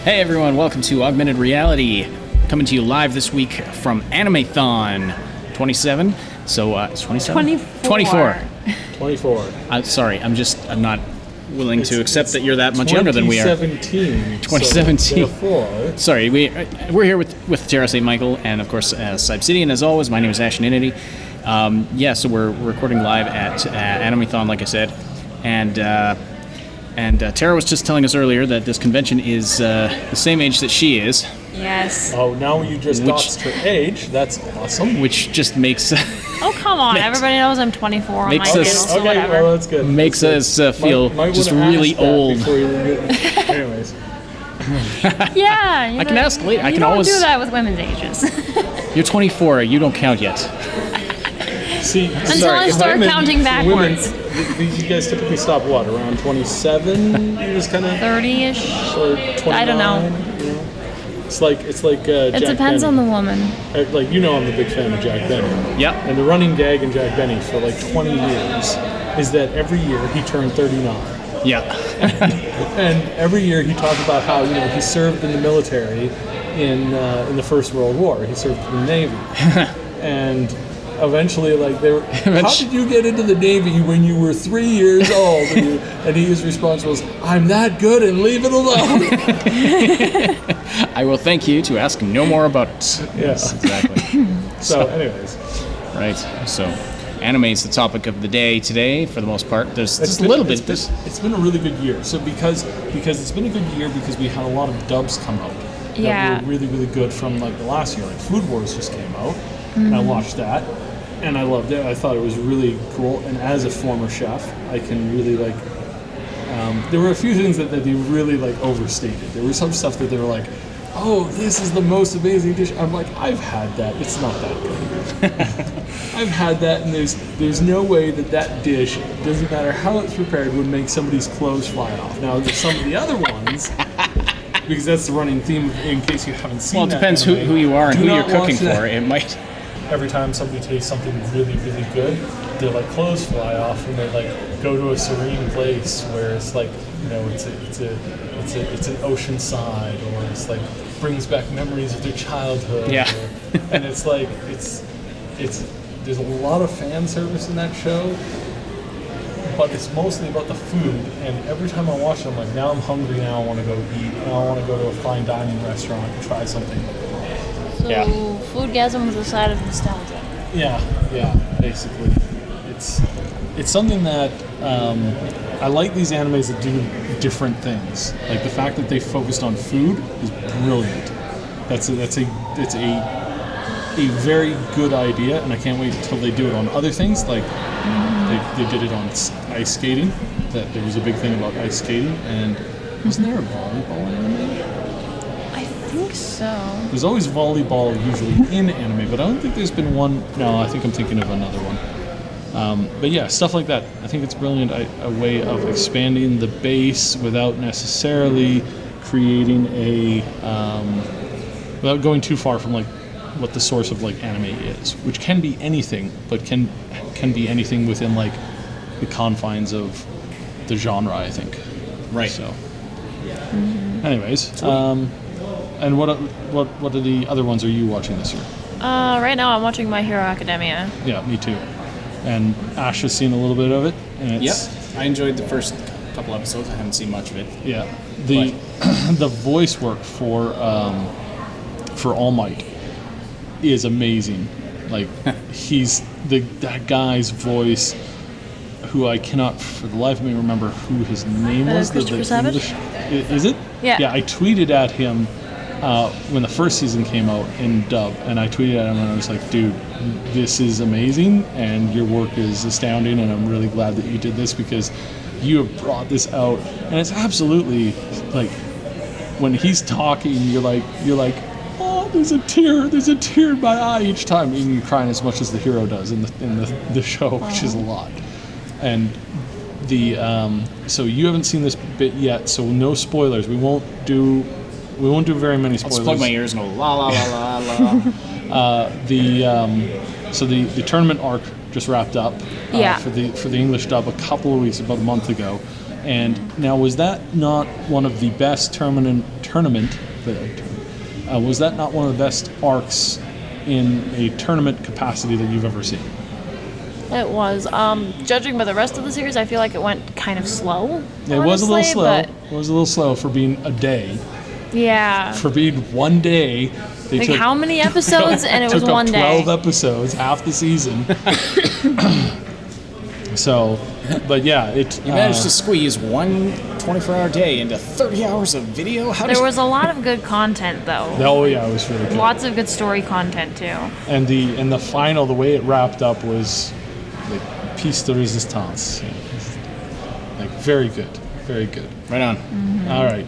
Hey everyone, welcome to Augmented Reality. Coming to you live this week from Animethon 27. So, it's 27? 24. Sorry, I'm not willing to accept that you're that much younger than we are. 2017. So sorry, we're here with Terra St. Michael and, of course, Obsidian as always. My name is Animethon. So we're recording live at Animethon, like I said. And Tara was just telling us earlier that this convention is the same age that she is. Yes. Oh, now you just doxed her age. That's awesome. Which just makes... Oh, come on. Everybody knows I'm 24 on my channel, so okay, whatever. well, that's good. Makes us feel might just really old. Anyways. Yeah. I can ask later. I can don't always... do that with women's ages. You're 24. You don't count yet. See, Until I start counting backwards. You guys typically stop, what, around 27? You just kind of... 30-ish? Or 29? I don't know. You know? It's like it Jack depends Benny. on the woman. Like, I'm a big fan of Jack Benny. Yep. And the running gag in Jack Benny for like 20 years is that every year he turned 39. Yeah. And every year he talked about how, he served in the military in the First World War. He served in the Navy. And eventually, how did you get into the Navy when you were 3 years old? And his response was, I'm that good and leave it alone. I will thank you to ask no more about it. Yes, exactly. So, anyways. Right. So, anime is the topic of the day today, for the most part. There's just a little bit. It's been a really good year. So, because it's been a good year because we had a lot of dubs come out. Yeah. That were really, really good from the last year. Like Food Wars just came out. And I watched that. And I loved it. I thought it was really cool. And as a former chef, I can really there were a few things that they really overstated. There was some stuff that they were like, oh, this is the most amazing dish. I'm like, I've had that. It's not that good. I've had that, and there's no way that dish, doesn't matter how it's prepared, would make somebody's clothes fly off. Now, there's some of the other ones, because that's the running theme in case you haven't seen. Well, it depends who you are and who you're cooking for. It might. Every time somebody tastes something really, really good, their clothes fly off, and they go to a serene place where it's it's an ocean side, or it's brings back memories of their childhood. Yeah. And it's there's a lot of fan service in that show, but it's mostly about the food. And every time I watch it, I'm like, now I'm hungry. Now I want to go eat. Now I want to go to a fine dining restaurant and try something. So, foodgasm was a side of nostalgia. Yeah, basically. It's something that I like these animes that do different things. Like the fact that they focused on food is brilliant. It's a very good idea, and I can't wait until they do it on other things. Like they did it on ice skating. That there was a big thing about ice skating, and wasn't there a volleyball anime? I think so. There's always volleyball usually in anime, but I don't think there's been one. No, I think I'm thinking of another one. But yeah, stuff like that. I think it's brilliant. A way of expanding the base without necessarily creating without going too far from what the source of anime is, which can be anything, but can be anything within the confines of the genre, I think. Right. So, anyways, and what are the other ones are you watching this year? Right now I'm watching My Hero Academia. Yeah, me too. And Ash has seen a little bit of it. And Yep. I enjoyed the first couple episodes. I haven't seen much of it. Yeah. The voice work for All Might is amazing. He's that guy's voice, who I cannot for the life of me remember who his name was. Christopher Savage? Is it? Yeah. Yeah, I tweeted at him when the first season came out in dub, and I tweeted at him and I was like, dude, this is amazing and your work is astounding, and I'm really glad that you did this because you have brought this out. And it's absolutely when he's talking, you're like, oh, there's a tear in my eye each time, and you're crying as much as the hero does in the show, which is a lot. And so you haven't seen this bit yet, so no spoilers. We won't do very many spoilers. I'll just plug my ears and go la la la la la. So the tournament arc just wrapped up Yeah. for the English dub a couple of weeks, about a month ago, And now, was that not one of the best was that not one of the best arcs in a tournament capacity that you've ever seen? It was. Judging by the rest of the series, I feel like it went kind of slow. It was a little honestly, slow. but It was a little slow for being a day. yeah. For being one day, they Like took how many episodes? And it was took one up day. 12 episodes, half the season. So, but yeah, it You managed to squeeze one 24-hour day into 30 hours of video? There was a lot of good content, though. Oh yeah, it was really good. Lots of good story content too. And the final, the way it wrapped up was like piece de resistance. Like very good, very good. Right on. All right.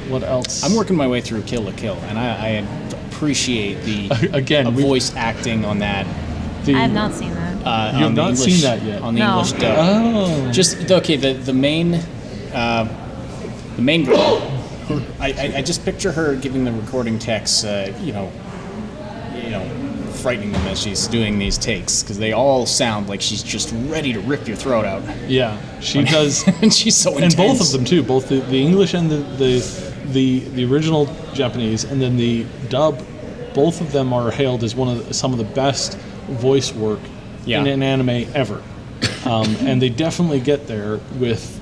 What else? I'm working my way through Kill la Kill, and I appreciate the Again, voice acting on that. I have not seen that. You have not seen that yet? On the No. English dub. Oh. Just okay. The main girl. I just picture her giving the recording techs, frightening them as she's doing these takes because they all sound like she's just ready to rip your throat out. Yeah, she does. And she's so intense. And both of them too, both the English and the original Japanese, and then the dub. Both of them are hailed as some of the best voice work in an anime ever, and they definitely get there with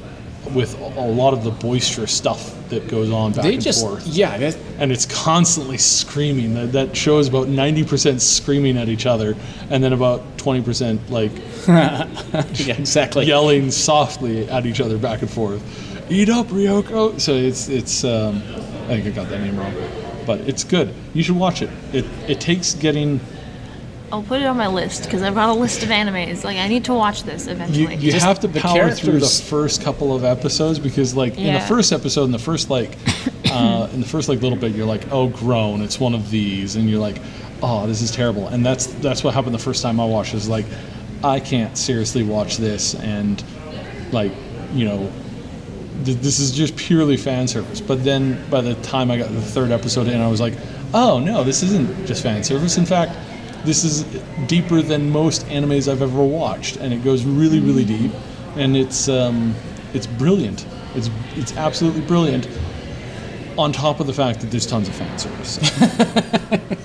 a lot of the boisterous stuff that goes on back and forth. Yeah, and it's constantly screaming. That show is about 90% screaming at each other, and then about 20% like yeah, exactly. yelling softly at each other back and forth. Eat up, Ryoko. So it's I think I got that name wrong, but it's good. You should watch it. It takes getting. I'll put it on my list because I've got a list of animes. Like I need to watch this eventually. You have to the power through the characters- first couple of episodes because, like, in the Yeah. first episode, in the first little bit, you're like, oh, groan, it's one of these, and you're like, oh, this is terrible. And that's what happened the first time I watched. Is like, I can't seriously watch this, and like, this is just purely fan service. But then by the time I got the third episode in, I was like, oh no, this isn't just fan service. In fact, this is deeper than most animes I've ever watched, and it goes really, really deep, and it's brilliant. It's absolutely brilliant. On top of the fact that there's tons of fan service.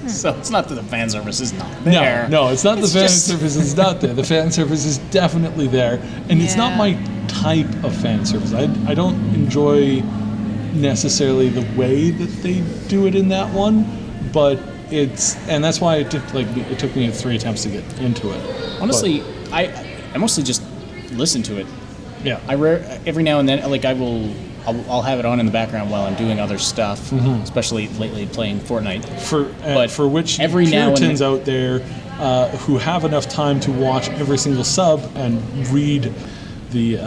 So it's not that the fan service is not there. No, it's not the fan just- service is not there. The fan service is definitely there, and it's not Yeah. my type of fan service. I don't enjoy necessarily the way that they do it in that one, but and that's why it took me 3 attempts to get into it. Honestly, I mostly just listen to it. But, yeah. Every now and then, like I'll have it on in the background while I'm doing other stuff, especially lately playing FORTNITE. But for which every now and Puritans then- out there who have enough time to watch every single sub and read the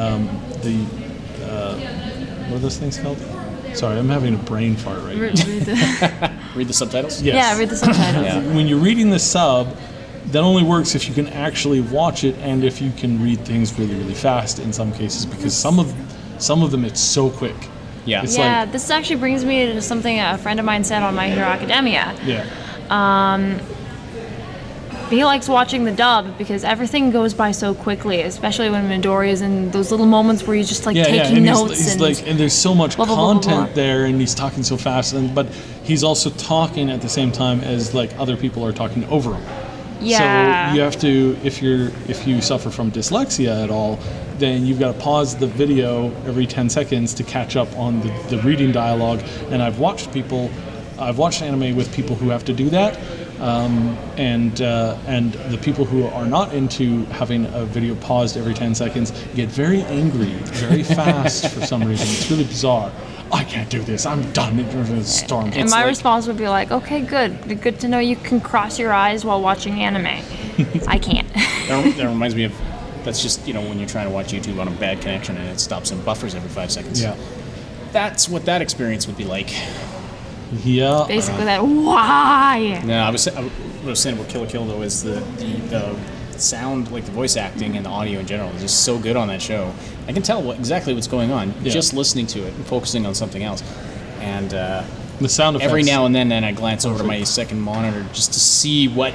what are those things called? Sorry, I'm having a brain fart right now. Read the subtitles? Yes. Yeah, read the subtitles. Yeah. When you're reading the sub, that only works if you can actually watch it and if you can read things really, really fast in some cases, because some of them it's so quick. Yeah. It's Yeah, like, this actually brings me to something a friend of mine said on My Hero Academia. yeah. He likes watching the dub because everything goes by so quickly, especially when Midori is in those little moments where he's just like taking and notes he's and like, and there's so much blah, blah, blah, blah, content blah. there, and he's talking so fast, but he's also talking at the same time as like other people are talking over him. Yeah. So you have to, if you suffer from dyslexia at all, then you've got to pause the video every 10 seconds to catch up on the reading dialogue. And I've watched anime with people who have to do that, and the people who are not into having a video paused every 10 seconds get very angry very fast for some reason. It's really bizarre. I can't do this. I'm done. It's storm. And my response would be like, okay, good to know you can cross your eyes while watching anime. I can't. That reminds me of, that's just, when you're trying to watch YouTube on a bad connection and it stops and buffers every 5 seconds. Yeah. That's what that experience would be like. Yeah. Basically that, why? No, what I was saying about Kill la Kill, though, is the sound, like the voice acting and the audio in general is just so good on that show. I can tell exactly what's going on just listening to it and focusing on something else. And The sound effects. every now and then I glance over to my second monitor just to see what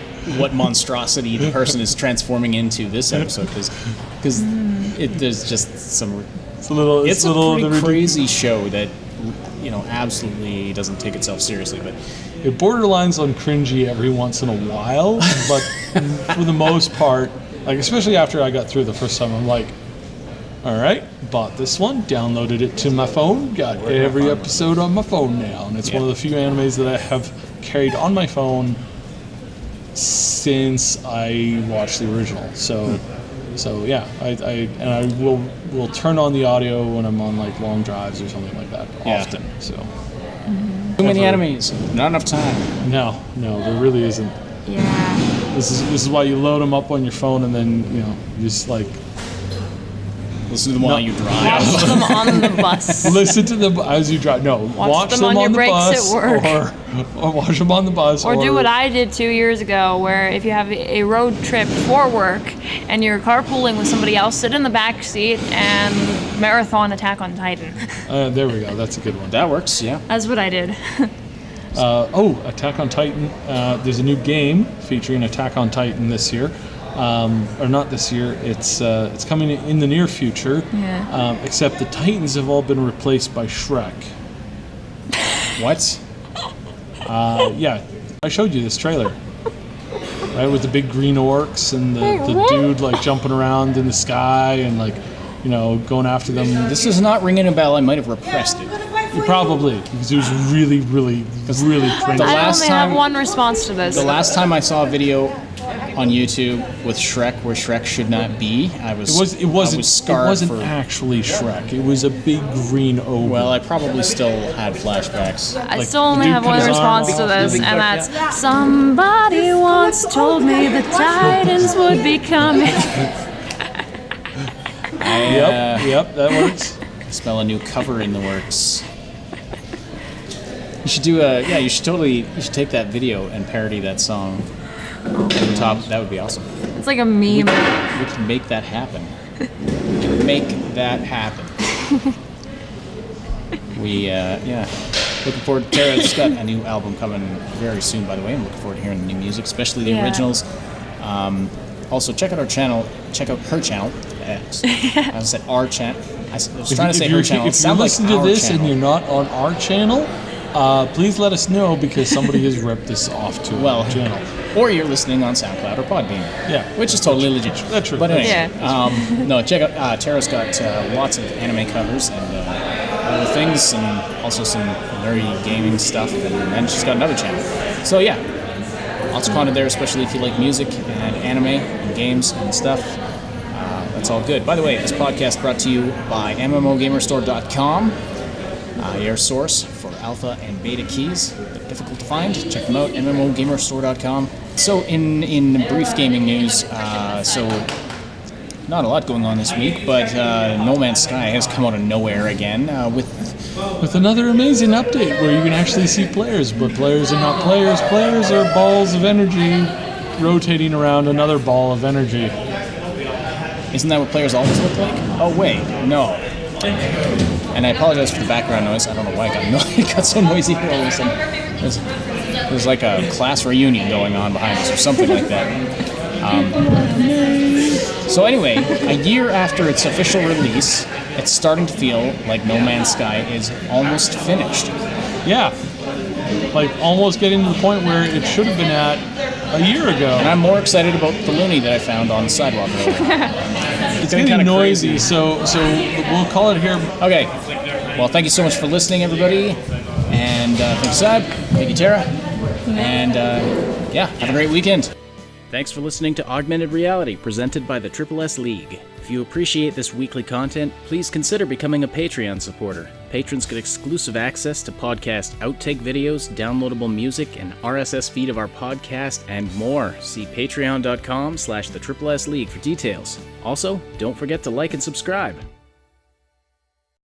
monstrosity the person is transforming into this episode, because There's just some. It's a little. It's a little pretty crazy show that, absolutely doesn't take itself seriously. But it borderlines on cringy every once in a while, but for the most part, like especially after I got through the first time, I'm like, all right, bought this one, downloaded it to my phone, got every episode on my phone now, and it's one of the few animes that I have carried on my phone since I watched the original. So yeah, I will turn on the audio when I'm on like long drives or something like that often. So too many animes, not enough time. No, there really isn't. Yeah. This is why you load them up on your phone and then you just like listen to them while you drive. Watch them on the bus. Listen to them as you drive. No, watch them on your the breaks bus at work. or watch them on the bus. Or do what I did 2 years ago, where if you have a road trip for work and you're carpooling with somebody else, sit in the back seat and marathon Attack on Titan. There we go. That's a good one. That works, yeah. That's what I did. Attack on Titan. There's a new game featuring Attack on Titan this year. Or not this year. It's coming in the near future. Yeah. Except the Titans have all been replaced by Shrek. What? Yeah, I showed you this trailer. Right, with the big green orcs and the dude like jumping around in the sky and like, going after them. This is not ringing a bell. I might have repressed it. Probably, because it was really cringy. I only have one response to this. The last time I saw a video on YouTube with Shrek where Shrek should not be, It wasn't actually Shrek. It was a big green ogre. Well, I probably still had flashbacks. I still only have one response to this, and that's somebody once told me the Titans would be coming. Yep, that works. I smell a new cover in the works. You should you should take that video and parody that song on the top. That would be awesome. It's like a meme. We can make that happen. Looking forward to Tara's got a new album coming very soon, by the way. I'm looking forward to hearing the new music, especially the originals. Also, check out our channel. Check out her channel. I said our channel. I was trying to say her channel. If you listen to this and you're not on our channel, please let us know, because somebody has ripped this off to our channel. Or you're listening on SoundCloud or Podbean. Yeah. Which is totally legit. That's true. But anyway, no, check out, Tara's got lots of anime covers and other things, and also some nerdy gaming stuff, and then she's got another channel. So yeah, lots of content there, especially if you like music and anime and games and stuff. That's all good. By the way, this podcast brought to you by MMOGamerStore.com, your source for alpha and beta keys. They're difficult to find. Check them out, MMOGamerStore.com. So in brief gaming news, not a lot going on this week, but No Man's Sky has come out of nowhere again with another amazing update where you can actually see players, but players are not players. Players are balls of energy rotating around another ball of energy. Isn't that what players always look like? Oh wait, no. And I apologize for the background noise. I don't know why it got so noisy here all of a sudden. There's like a class reunion going on behind us or something like that. So anyway, a year after its official release, it's starting to feel like No Man's Sky is almost finished. Yeah. Like almost getting to the point where it should have been at a year ago. And I'm more excited about the loony that I found on the sidewalk earlier. It's getting noisy, so we'll call it here. Okay. Well, thank you so much for listening, everybody. And thank you, Saib. Thank you, Tara. And have a great weekend. Thanks for listening to Augmented Reality, presented by the SSS League. If you appreciate this weekly content, please consider becoming a Patreon supporter. Patrons get exclusive access to podcast outtake videos, downloadable music, an RSS feed of our podcast, and more. See patreon.com/the SSS League for details. Also, don't forget to like and subscribe.